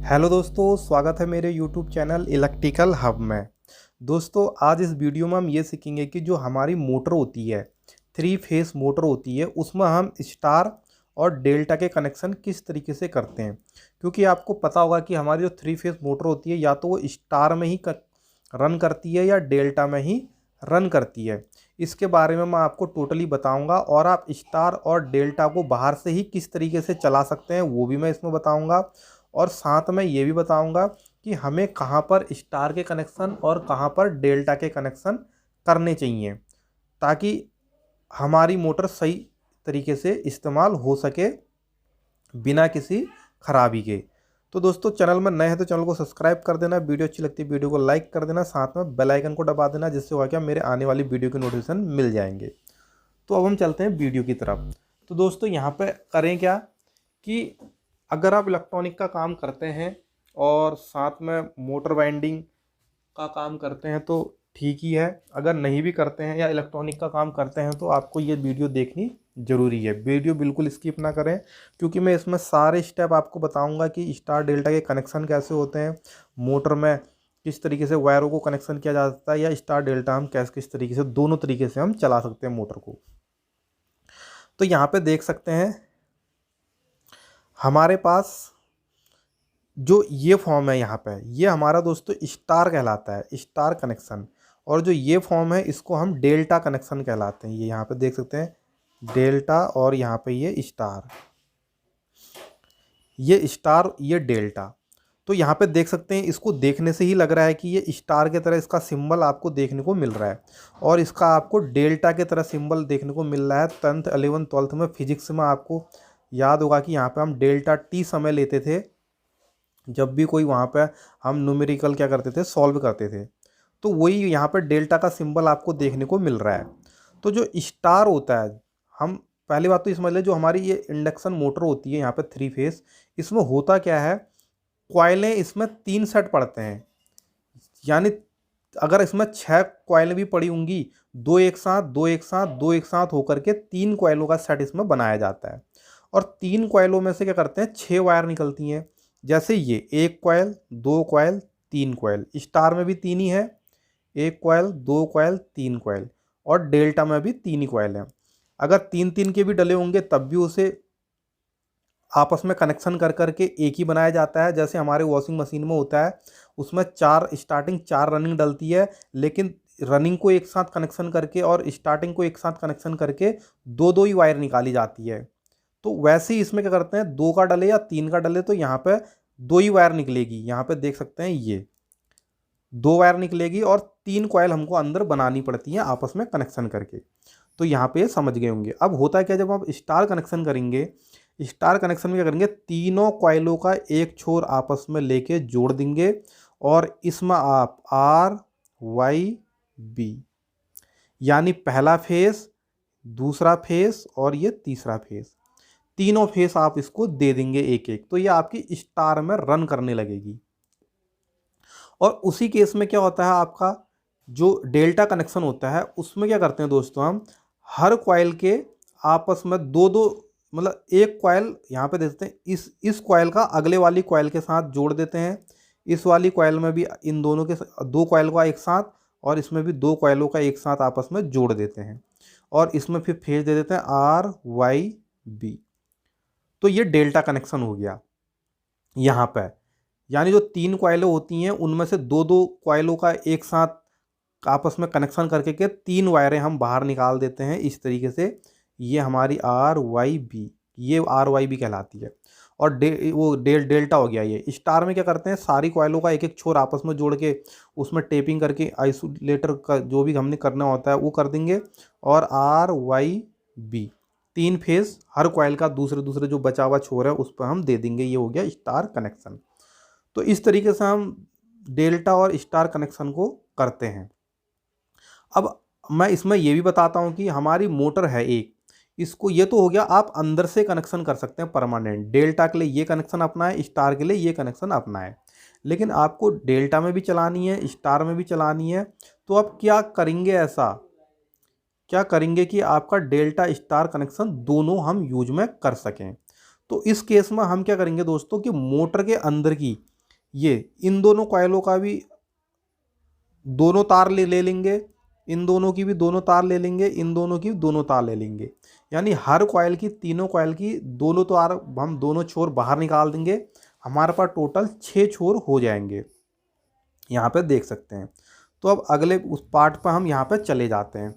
Hello दोस्तों, स्वागत है मेरे यूट्यूब चैनल इलेक्ट्रिकल हब में। दोस्तों, आज इस वीडियो में हम ये सीखेंगे कि जो हमारी मोटर होती है, थ्री फेस मोटर होती है, उसमें हम स्टार और डेल्टा के कनेक्शन किस तरीके से करते हैं। क्योंकि आपको पता होगा कि हमारी जो थ्री फेस मोटर होती है या तो वो स्टार में ही रन करती है या डेल्टा में ही रन करती है। इसके बारे में मैं आपको टोटली बताऊंगा और आप स्टार और डेल्टा को बाहर से ही किस तरीके से चला सकते हैं वो भी मैं इसमें बताऊंगा। और साथ में ये भी बताऊंगा कि हमें कहाँ पर स्टार के कनेक्शन और कहाँ पर डेल्टा के कनेक्शन करने चाहिए, ताकि हमारी मोटर सही तरीके से इस्तेमाल हो सके बिना किसी खराबी के। तो दोस्तों, चैनल में नए हैं तो चैनल को सब्सक्राइब कर देना, वीडियो अच्छी लगती है वीडियो को लाइक कर देना, साथ में बेल आइकन को दबा देना, जिससे होगा क्या मेरे आने वाली वीडियो के नोटिफिकेशन मिल जाएंगे। तो अब हम चलते हैं वीडियो की तरफ। तो दोस्तों, यहाँ पे करें क्या कि अगर आप इलेक्ट्रॉनिक का काम करते हैं और साथ में मोटर वाइंडिंग का काम करते हैं तो ठीक ही है। अगर नहीं भी करते हैं या इलेक्ट्रॉनिक का काम करते हैं तो आपको ये वीडियो देखनी ज़रूरी है। वीडियो बिल्कुल स्किप ना करें, क्योंकि मैं इसमें सारे स्टेप आपको बताऊंगा कि स्टार डेल्टा के कनेक्शन कैसे होते हैं, मोटर में किस तरीके से वायरों को कनेक्शन किया जा सकता है, या स्टार डेल्टा हम किस तरीके से दोनों तरीके से हम चला सकते हैं मोटर को। तो यहाँ पे देख सकते हैं हमारे पास जो ये फॉर्म है, यहाँ पे ये हमारा दोस्तों स्टार कहलाता है, स्टार कनेक्शन। और जो ये फॉर्म है इसको हम डेल्टा कनेक्शन कहलाते हैं। ये यहाँ पे देख सकते हैं डेल्टा, और यहाँ पे ये स्टार, ये स्टार, ये डेल्टा। तो यहाँ पे देख सकते हैं, इसको देखने से ही लग रहा है कि ये स्टार की तरह इसका सिंबल आपको देखने को मिल रहा है, और इसका आपको डेल्टा की तरह सिंबल देखने को मिल रहा है। 10th 11th 12th में फिजिक्स में आपको याद होगा कि यहाँ पे हम डेल्टा टी समय लेते थे जब भी कोई वहाँ पे हम न्यूमेरिकल क्या करते थे, सॉल्व करते थे। तो वही यहाँ पे डेल्टा का सिंबल आपको देखने को मिल रहा है। तो जो स्टार होता है, हम पहली बात तो ये समझ लें, जो हमारी ये इंडक्शन मोटर होती है यहाँ पे थ्री फेस, इसमें होता क्या है, कॉइलें इसमें 3 सेट पड़ते हैं। यानी अगर इसमें 6 कॉइलें भी पड़ी होंगी, दो एक साथ, दो एक साथ, दो एक साथ होकर के 3 कॉइलों का सेट इसमें बनाया जाता है। और 3 कॉइलों में से क्या करते हैं, 6 वायर निकलती हैं। जैसे ये एक कॉइल, दो कॉइल, 3 कॉइल, स्टार में भी 3 ही है, एक कॉइल, दो कॉइल, 3 कॉइल, और डेल्टा में भी 3 ही कॉइल हैं। अगर 3-3 के भी डले होंगे तब भी उसे आपस में कनेक्शन कर करके एक ही बनाया जाता है। जैसे हमारे वॉशिंग मशीन में होता है, उसमें 4 स्टार्टिंग 4 रनिंग डलती है, लेकिन रनिंग को एक साथ कनेक्शन करके और स्टार्टिंग को एक साथ कनेक्शन करके दो दो ही वायर निकाली जाती है। तो वैसे ही इसमें क्या करते हैं, 2 का डले या 3 का डले तो यहाँ पे 2 ही वायर निकलेगी। यहाँ पे देख सकते हैं ये 2 वायर निकलेगी, और 3 कॉइल हमको अंदर बनानी पड़ती है आपस में कनेक्शन करके। तो यहाँ पे समझ गए होंगे। अब होता क्या, जब आप स्टार कनेक्शन करेंगे, स्टार कनेक्शन में क्या करेंगे, तीनों कॉइलों का एक छोर आपस में लेके जोड़ देंगे, और इसमें आप आर वाई बी, यानी पहला फेस, दूसरा फेस और ये तीसरा फेस, तीनों फेस आप इसको दे देंगे एक एक। तो ये आपकी स्टार में रन करने लगेगी। और उसी केस में क्या होता है, आपका जो डेल्टा कनेक्शन होता है उसमें क्या करते हैं दोस्तों, हम हर कॉइल के आपस में दो दो, मतलब एक कॉइल यहाँ पे देते हैं, इस कॉइल का अगले वाली कॉइल के साथ जोड़ देते हैं। इस वाली कॉइल में भी इन दोनों के दो कॉइल का एक साथ, और इसमें भी दो कॉइलों का एक साथ आपस में जोड़ देते हैं, और इसमें फिर फेज दे देते हैं आर वाई बी। तो ये डेल्टा कनेक्शन हो गया यहाँ पे। यानी जो 3 कॉइलें होती हैं उनमें से दो दो कॉइलों का एक साथ आपस में कनेक्शन करके के 3 वायरें हम बाहर निकाल देते हैं इस तरीके से। ये हमारी आर वाई बी, ये आर वाई बी कहलाती है। और डेल्टा हो गया। ये स्टार में क्या करते हैं, सारी कॉइलों का एक एक छोर आपस में जोड़ के उसमें टेपिंग करके आइसोलेटर का जो भी हमने करना होता है वो कर देंगे। और आर वाई बी 3 फेस, हर कॉइल का दूसरे दूसरे जो बचा हुआ छोर है उस पर हम दे देंगे। ये हो गया स्टार कनेक्शन। तो इस तरीके से हम डेल्टा और स्टार कनेक्शन को करते हैं। अब मैं इसमें ये भी बताता हूँ कि हमारी मोटर है एक, इसको ये तो हो गया, आप अंदर से कनेक्शन कर सकते हैं परमानेंट। डेल्टा के लिए ये कनेक्शन अपना है, स्टार के लिए ये कनेक्शन अपना है। लेकिन आपको डेल्टा में भी चलानी है, स्टार में भी चलानी है। तो आप क्या करेंगे, ऐसा क्या करेंगे कि आपका डेल्टा स्टार कनेक्शन दोनों हम यूज में कर सकें। तो इस केस में हम क्या करेंगे दोस्तों, कि मोटर के अंदर की ये इन दोनों कॉइलों का भी दोनों तार ले लेंगे, इन दोनों की भी दोनों तार ले लेंगे, इन दोनों की दोनों तार ले लेंगे। यानी हर कॉइल की, तीनों कॉइल की दोनों तार हम दोनों छोर बाहर निकाल देंगे। हमारे पास टोटल 6 छोर हो जाएंगे, यहाँ पे देख सकते हैं। तो अब अगले उस पार्ट पर हम यहाँ पे चले जाते हैं।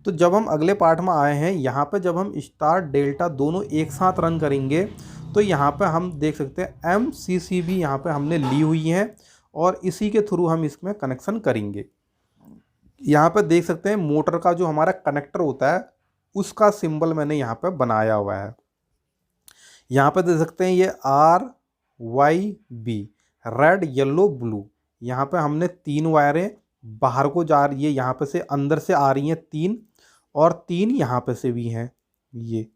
तो जब हम अगले पार्ट में आए हैं, यहाँ पे जब हम स्टार डेल्टा दोनों एक साथ रन करेंगे तो यहाँ पे हम देख सकते हैं MCCB यहाँ पे हमने ली हुई है और इसी के थ्रू हम इसमें कनेक्शन करेंगे। यहाँ पे देख सकते हैं मोटर का जो हमारा कनेक्टर होता है उसका सिंबल मैंने यहाँ पे बनाया हुआ है। यहाँ पे देख सकते हैं ये RYB, रेड येलो ब्लू। यहाँ पे हमने 3 वायरें बाहर को जा रही है, यहाँ पे से अंदर से आ रही हैं 3, और 3 यहाँ पे से भी हैं। ये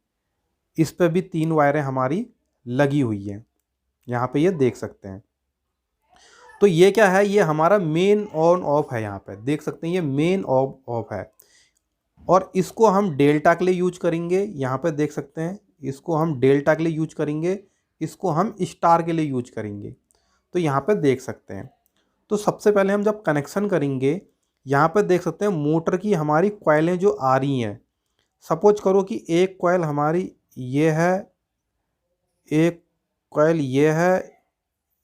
इस पे भी 3 वायरें हमारी लगी हुई हैं, यहाँ पे ये देख सकते हैं। तो ये क्या है, ये हमारा मेन ऑन ऑफ है। यहाँ पे देख सकते हैं ये मेन ऑफ ऑफ है, और इसको हम डेल्टा के लिए यूज करेंगे। यहाँ पे देख सकते हैं इसको हम डेल्टा के लिए यूज करेंगे, इसको हम स्टार के लिए यूज करेंगे। तो यहाँ पे देख सकते हैं। तो सबसे पहले हम जब कनेक्शन करेंगे, यहाँ पे देख सकते हैं मोटर की हमारी कॉइलें जो आ रही हैं। सपोज करो कि एक कॉइल हमारी ये है, एक कॉइल ये है,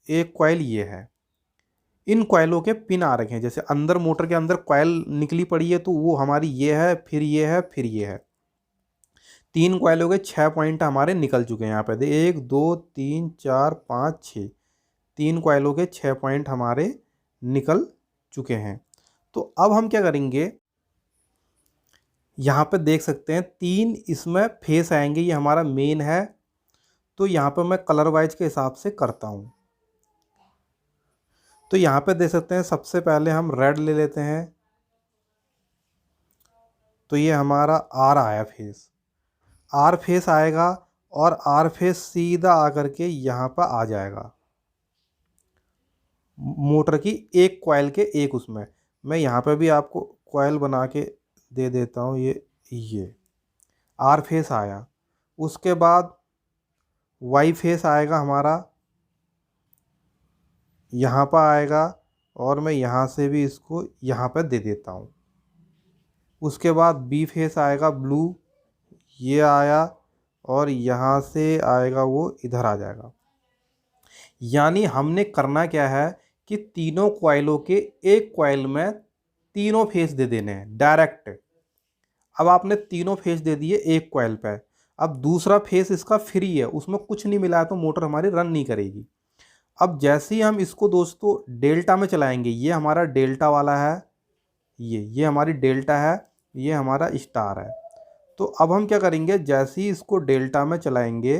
एक कॉइल ये है। इन कॉइलों के पिन आ रखे हैं, जैसे अंदर मोटर के अंदर कॉइल निकली पड़ी है तो वो हमारी ये है, फिर ये है, फिर ये है। 3 कॉइलों के 6 पॉइंट हमारे निकल चुके हैं। यहाँ पे 1 2 3 4 5 6, 3 कॉइलों के 6 पॉइंट हमारे निकल चुके हैं। तो अब हम क्या करेंगे, यहाँ पे देख सकते हैं 3 इसमें फेस आएंगे, ये हमारा मेन है। तो यहाँ पे मैं कलर वाइज के हिसाब से करता हूँ। तो यहाँ पे देख सकते हैं सबसे पहले हम रेड ले लेते हैं। तो ये हमारा आर आया फेस, आर फेस आएगा और आर फेस सीधा आकर के यहाँ पर आ जाएगा मोटर की एक कॉइल के एक उसमें। मैं यहाँ पे भी आपको कॉइल बना के दे देता हूँ। ये आर फेस आया, उसके बाद वाई फेस आएगा हमारा, यहाँ पर आएगा, और मैं यहाँ से भी इसको यहाँ पर दे देता हूँ। उसके बाद बी फेस आएगा ब्लू, ये आया, और यहाँ से आएगा वो इधर आ जाएगा। यानी हमने करना क्या है कि तीनों कॉइलों के एक कॉइल में तीनों फेस दे देने हैं डायरेक्ट। अब आपने तीनों फेस दे दिए एक कॉइल पे, अब दूसरा फेस इसका फ्री है, उसमें कुछ नहीं मिला है तो मोटर हमारी रन नहीं करेगी। अब जैसे ही हम इसको दोस्तों डेल्टा में चलाएंगे, ये हमारा डेल्टा वाला है, ये हमारी डेल्टा है, ये हमारा स्टार है। तो अब हम क्या करेंगे, जैसे ही इसको डेल्टा में चलाएंगे,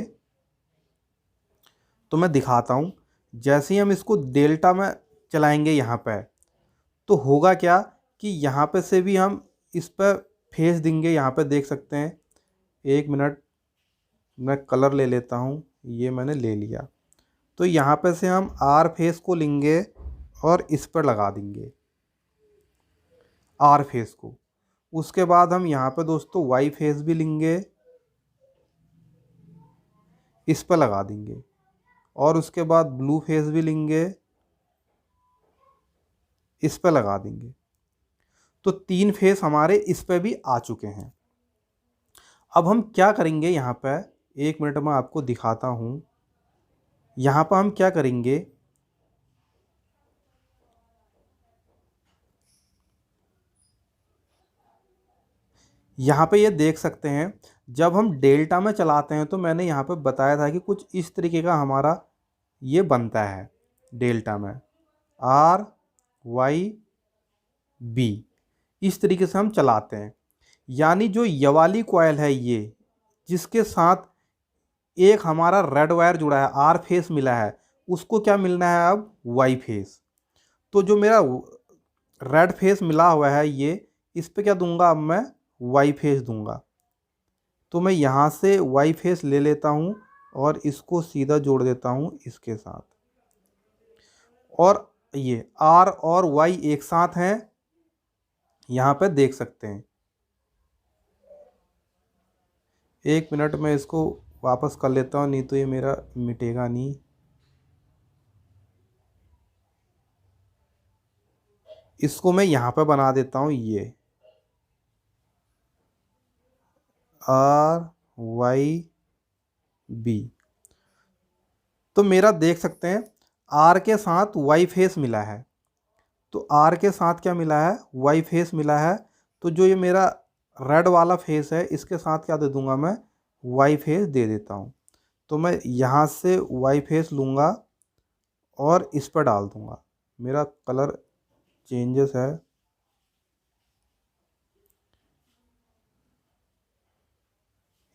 तो मैं दिखाता हूँ। जैसे ही हम इसको डेल्टा में चलाएंगे यहाँ पे, तो होगा क्या कि यहाँ पे से भी हम इस पर फेस देंगे। यहाँ पे देख सकते हैं, 1 मिनट मैं कलर ले लेता हूँ, ये मैंने ले लिया। तो यहाँ पे से हम आर फेस को लेंगे और इस पर लगा देंगे आर फेस को। उसके बाद हम यहाँ पे दोस्तों वाई फेस भी लेंगे, इस पर लगा देंगे, और उसके बाद ब्लू फेस भी लेंगे, इस पर लगा देंगे। तो 3 फेस हमारे इस पर भी आ चुके हैं। अब हम क्या करेंगे, यहाँ पे 1 मिनट में आपको दिखाता हूँ। यहाँ पर हम क्या करेंगे, यहाँ पे ये देख सकते हैं जब हम डेल्टा में चलाते हैं तो मैंने यहाँ पे बताया था कि कुछ इस तरीके का हमारा ये बनता है डेल्टा में, RYB इस तरीके से हम चलाते हैं। यानी जो ये वाली कॉइल है, ये जिसके साथ एक हमारा रेड वायर जुड़ा है, आर फेस मिला है, उसको क्या मिलना है अब, वाई फेस। तो जो मेरा रेड फेस मिला हुआ है, ये इस पे क्या दूंगा, अब मैं वाई फेस दूंगा। तो मैं यहाँ से वाई फेस ले लेता हूँ और इसको सीधा जोड़ देता हूँ इसके साथ, और ये आर और वाई एक साथ हैं, यहाँ पे देख सकते हैं। 1 मिनट में इसको वापस कर लेता हूँ, नहीं तो ये मेरा मिटेगा नहीं। इसको मैं यहाँ पे बना देता हूँ, ये RYB। तो मेरा देख सकते हैं आर के साथ वाई फेस मिला है, तो आर के साथ क्या मिला है, वाई फेस मिला है। तो जो ये मेरा रेड वाला फेस है इसके साथ क्या दे दूंगा मैं, वाई फेस दे देता हूँ। तो मैं यहाँ से वाई फेस लूँगा और इस पर डाल दूँगा। मेरा कलर चेंजेस है,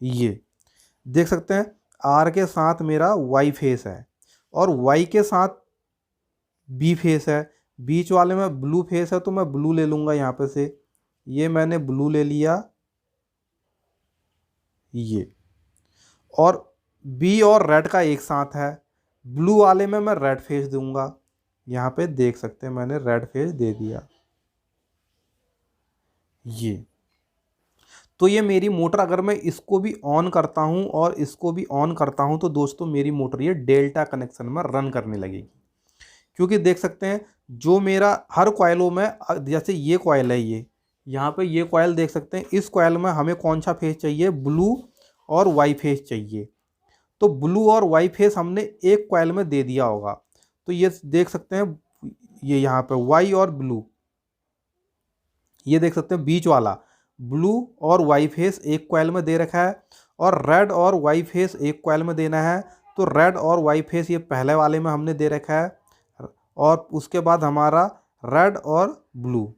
ये देख सकते हैं आर के साथ मेरा वाई फेस है और वाई के साथ बी फेस है। बीच वाले में ब्लू फेस है तो मैं ब्लू ले लूँगा यहाँ पे से, ये मैंने ब्लू ले लिया ये। और बी और रेड का एक साथ है, ब्लू वाले में मैं रेड फेस दूंगा। यहाँ पे देख सकते हैं मैंने रेड फेस दे दिया ये। तो ये मेरी मोटर अगर मैं इसको भी ऑन करता हूँ और इसको भी ऑन करता हूँ तो दोस्तों मेरी मोटर ये डेल्टा कनेक्शन में रन करने लगेगी। क्योंकि देख सकते हैं जो मेरा हर कॉइलों में, जैसे ये कॉइल है, ये यहाँ पे ये कॉइल देख सकते हैं, इस कॉइल में हमें कौन सा फेस चाहिए, ब्लू और वाई फेस चाहिए। तो ब्लू और वाई फेस हमने एक कॉइल में दे दिया होगा। तो ये देख सकते हैं ये यहाँ पे वाई और ब्लू, ये देख सकते हैं बीच वाला ब्लू और वाई फेस एक कॉइल में दे रखा है और रेड और वाई फेस एक कॉइल में देना है। तो रेड और वाई फेस ये पहले वाले में हमने दे रखा है और उसके बाद हमारा रेड और ब्लू,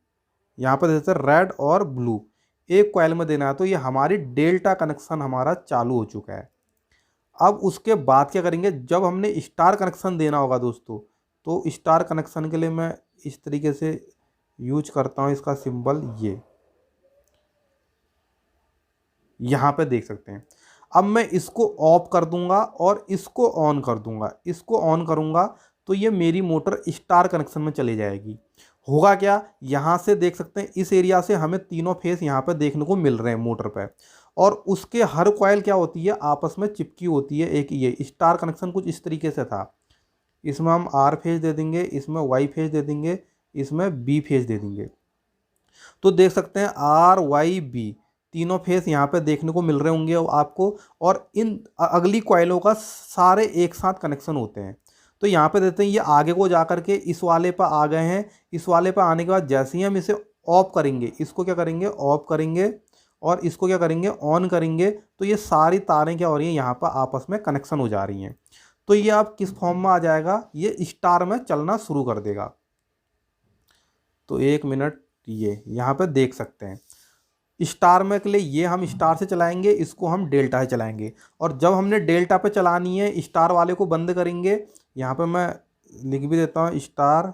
यहाँ पर देते हैं रेड और ब्लू एक कॉइल में देना है। तो ये हमारी डेल्टा कनेक्शन हमारा चालू हो चुका है। अब उसके बाद क्या करेंगे, जब हमने स्टार कनेक्शन देना होगा दोस्तों, तो स्टार कनेक्शन के लिए मैं इस तरीके से यूज करता हूँ इसका सिंबल, ये यहाँ पे देख सकते हैं। अब मैं इसको ऑफ कर दूंगा और इसको ऑन कर दूंगा। इसको ऑन करूंगा तो ये मेरी मोटर स्टार कनेक्शन में चली जाएगी। होगा क्या, यहाँ से देख सकते हैं इस एरिया से हमें तीनों फेस यहाँ पे देखने को मिल रहे हैं मोटर पे, और उसके हर कॉइल क्या होती है, आपस में चिपकी होती है। एक ये स्टार कनेक्शन कुछ इस तरीके से था, इसमें हम आर फेज दे देंगे, इसमें वाई फेज दे देंगे, इसमें बी फेज दे देंगे। तो देख सकते हैं आर वाई बी तीनों फेस यहाँ पे देखने को मिल रहे होंगे आपको, और इन अगली कॉइलों का सारे एक साथ कनेक्शन होते हैं। तो यहाँ पे देते हैं ये आगे को जा करके इस वाले पर आ गए हैं। इस वाले पर आने के बाद जैसे ही हम इसे ऑफ करेंगे, इसको क्या करेंगे, ऑफ करेंगे, और इसको क्या करेंगे, ऑन करेंगे, तो ये सारी तारें क्या हो रही हैं, यहाँ पर आपस में कनेक्शन हो जा रही हैं। तो ये अब किस फॉर्म में आ जाएगा, ये स्टार में चलना शुरू कर देगा। तो एक मिनट, ये यहाँ पे देख सकते हैं स्टार में के लिए ये हम स्टार से चलाएंगे, इसको हम डेल्टा से चलाएंगे। और जब हमने डेल्टा पे चलानी है स्टार वाले को बंद करेंगे। यहाँ पे मैं लिख भी देता हूँ स्टार,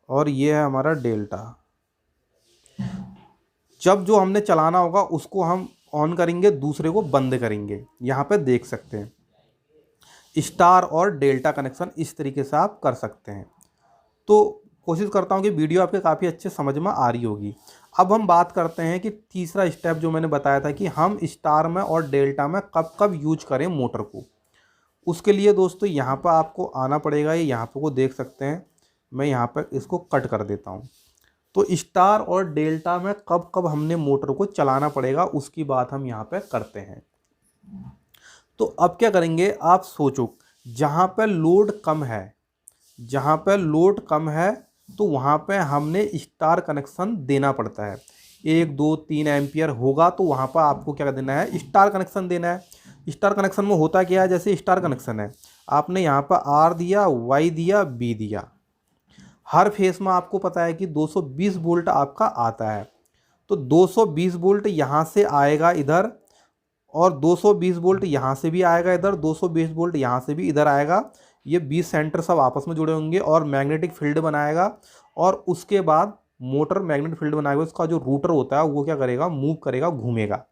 और ये है हमारा डेल्टा। जब जो हमने चलाना होगा उसको हम ऑन करेंगे, दूसरे को बंद करेंगे। यहाँ पे देख सकते हैं स्टार और डेल्टा कनेक्शन इस तरीके से आप कर सकते हैं। तो कोशिश करता हूँ कि वीडियो आपके काफ़ी अच्छे समझ में आ रही होगी। अब हम बात करते हैं कि तीसरा स्टेप जो मैंने बताया था कि हम स्टार में और डेल्टा में कब कब यूज करें मोटर को। उसके लिए दोस्तों यहाँ पर आपको आना पड़ेगा, ये यहाँ पर को देख सकते हैं, मैं यहाँ पर इसको कट कर देता हूँ। तो स्टार और डेल्टा में कब कब हमने मोटर को चलाना पड़ेगा उसकी बात हम यहाँ पर करते हैं। तो अब क्या करेंगे, आप सोचो, जहाँ पर लोड कम है, जहाँ पर लोड कम है तो वहाँ पे हमने स्टार कनेक्शन देना पड़ता है। 1 2 3 एम्पियर होगा तो वहाँ पर आपको क्या देना है, स्टार कनेक्शन देना है। स्टार कनेक्शन में होता क्या है, जैसे स्टार कनेक्शन है, आपने यहाँ पर आर दिया, वाई दिया, बी दिया। हर फेस में आपको पता है कि 220 वोल्ट आपका आता है। तो 220 वोल्ट यहाँ से आएगा इधर, और 220 वोल्ट यहाँ से भी आएगा इधर, 220 वोल्ट यहाँ से भी इधर आएगा। ये 20 सेंटर सब आपस में जुड़े होंगे और मैग्नेटिक फील्ड बनाएगा। और उसके बाद मोटर मैग्नेटिक फील्ड बनाएगा, उसका जो रूटर होता है वो क्या करेगा, मूव करेगा, घूमेगा।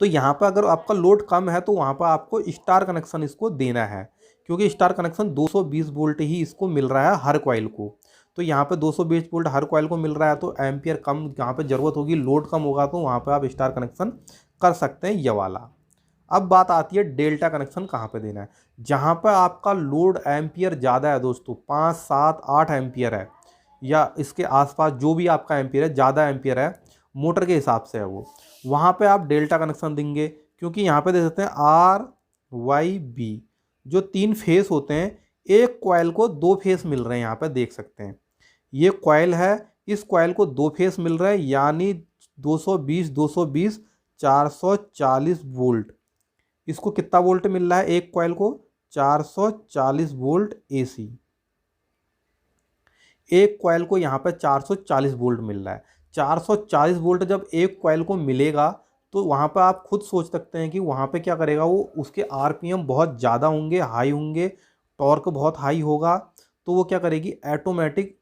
तो यहाँ पर अगर आपका लोड कम है तो वहाँ पर आपको स्टार कनेक्शन इसको देना है, क्योंकि स्टार कनेक्शन 220 वोल्ट ही इसको मिल रहा है हर कॉइल को। तो यहाँ पे 220 वोल्ट हर कॉइल को मिल रहा है, तो एम्पियर कम यहाँ पे ज़रूरत होगी, लोड कम होगा, तो वहाँ पे आप स्टार कनेक्शन कर सकते हैं, ये वाला। अब बात आती है डेल्टा कनेक्शन कहाँ पे देना है। जहाँ पर आपका लोड एम्पियर ज़्यादा है दोस्तों, 5 7 8 एम्पियर है, या इसके आसपास जो भी आपका एम्पियर है, ज़्यादा एम्पियर है मोटर के हिसाब से है वो, वहाँ पे आप डेल्टा कनेक्शन देंगे। क्योंकि यहाँ पे देख सकते हैं आर वाई बी जो 3 फेस होते हैं, एक कॉइल को 2 फेस मिल रहे हैं। यहाँ पे देख सकते हैं ये कॉइल है, इस कॉइल को 2 फेस मिल रहा है, यानी 220 220 440 वोल्ट। इसको कितना वोल्ट मिल रहा है एक कॉइल को? 440 वोल्ट एसी। एक कॉइल को यहाँ पर 440 वोल्ट मिल रहा है। 440 वोल्ट जब एक कॉइल को मिलेगा तो वहाँ पर आप खुद सोच सकते हैं कि वहाँ पे क्या करेगा वो, उसके आरपीएम बहुत ज़्यादा होंगे, हाई होंगे, टॉर्क बहुत हाई होगा। तो वो क्या करेगी, ऑटोमेटिक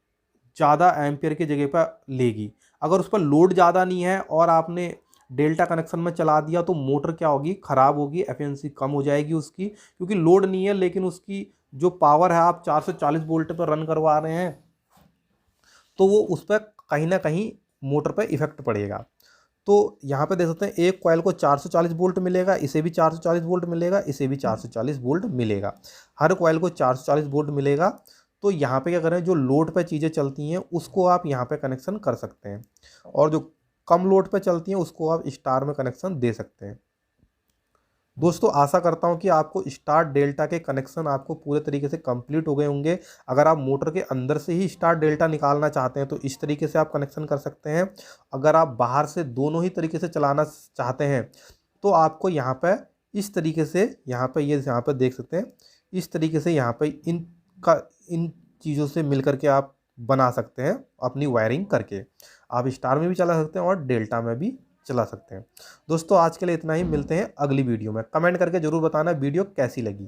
ज़्यादा एम्पियर की जगह पर लेगी। अगर उस पर लोड ज़्यादा नहीं है और आपने डेल्टा कनेक्शन में चला दिया तो मोटर क्या होगी, ख़राब होगी, एफिशिएंसी कम हो जाएगी उसकी, क्योंकि लोड नहीं है लेकिन उसकी जो पावर है आप 440 वोल्ट पर रन करवा रहे हैं, तो वो उस पर कहीं ना कहीं मोटर पर इफेक्ट पड़ेगा। तो यहाँ पे देख सकते हैं एक कॉइल को 440 वोल्ट मिलेगा, इसे भी 440 वोल्ट मिलेगा, इसे भी 440 वोल्ट मिलेगा, हर कॉइल को 440 वोल्ट मिलेगा। तो यहाँ पे क्या करें, जो लोड पे चीज़ें चलती हैं उसको आप यहाँ पे कनेक्शन कर सकते हैं, और जो कम लोड पे चलती हैं उसको आप स्टार में कनेक्शन दे सकते हैं। दोस्तों आशा करता हूं कि आपको स्टार डेल्टा के कनेक्शन आपको पूरे तरीके से कंप्लीट हो गए होंगे। अगर आप मोटर के अंदर से ही स्टार डेल्टा निकालना चाहते हैं तो इस तरीके से आप कनेक्शन कर सकते हैं। अगर आप बाहर से दोनों ही तरीके से चलाना चाहते हैं तो आपको यहाँ पर इस तरीके से, यहाँ पर ये यहाँ पर देख सकते हैं, इस तरीके से यहाँ पर इन चीज़ों से मिल करके आप बना सकते हैं अपनी वायरिंग करके। आप स्टार में भी चला सकते हैं और डेल्टा में भी चला सकते हैं। दोस्तों आज के लिए इतना ही, मिलते हैं अगली वीडियो में। कमेंट करके ज़रूर बताना वीडियो कैसी लगी।